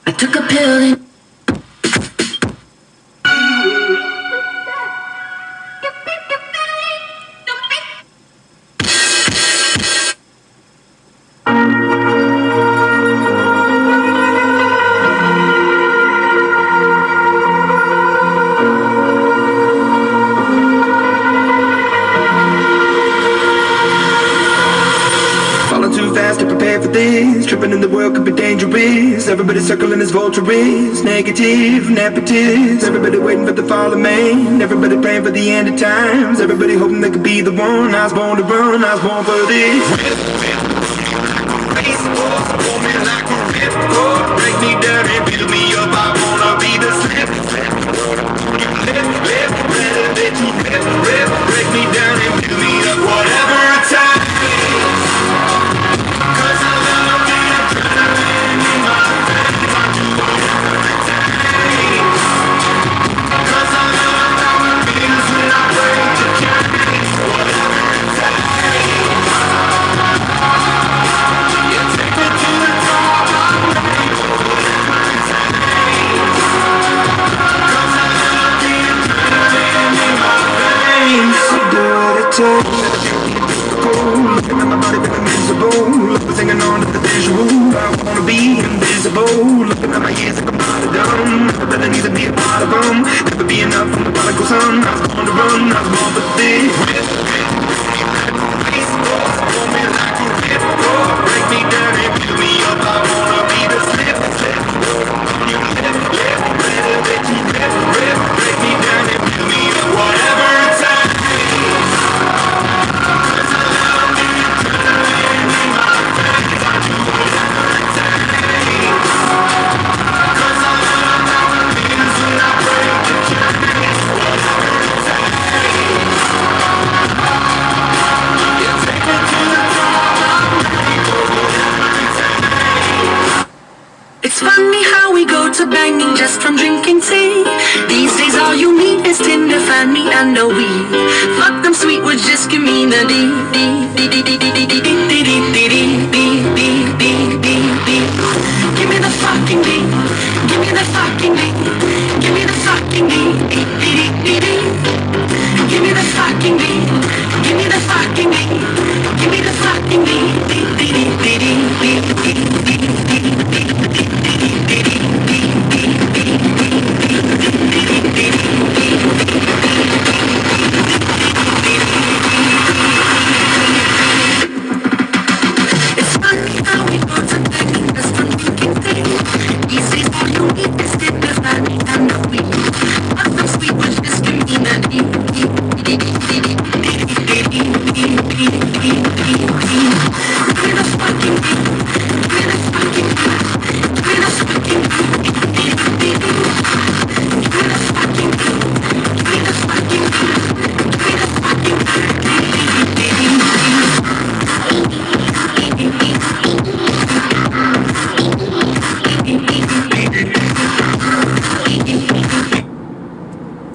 I took a pill and falling too fast to prepare for this. Tripping in the world could be dangerous. Everybody circling as vultures. Negative, nepotist. Everybody waiting for the fall of man. Everybody praying for the end of times. Everybody hoping they could be the one. I was born to run, I was born for this. Break me down and build me up. I wanna be the slip. Break me down and build me up. Whatever it's time. Looking at my body feeling miserable. Always hanging on to the visual. I wanna be invisible. Looking at my ears like I'm not dumb. Never really need to be a part of them. Never be enough from the prodigal son. I was born to run, I was born for this. Break me down and build me up. I wanna be the slip. Break me down and build me up. Whatever it's time. it's funny how we go to banging just from drinking tea. These days all you need is Tinder, find me and no weed. Fuck them sweet words, just give me the D. Give me the fucking D. Give me the fucking D. Give me the fucking D. Give me the fucking D. Give me the fucking D. Give me the fucking D. It's funny how we go to banging just from drinking tea. These days all you need is Tinder, find me and no weed. Fuck them sweet words, just give me the D. Give me the fucking D. Give me the fucking D. Give me the fucking D. Give me the fucking D. Give me the fucking D. Give me the fucking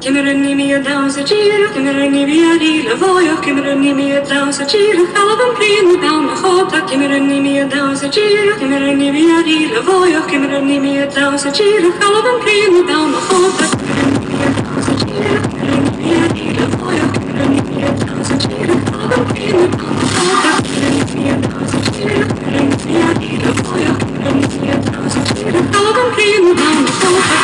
Kimmerni mia danza gira, kimmerni via di la voglio, kimmerni mia danza gira, calvan primo da una jota, kimmerni mia danza gira, kimmerni via di la voglio, kimmerni mia danza gira, calvan primo da una jota, kimmerni mia danza gira, kimmerni via di la voglio, kimmerni mia danza gira, calvan primo da una jota, kimmerni mia danza gira, kimmerni via di la voglio, kimmerni mia danza gira, calvan primo da una jota.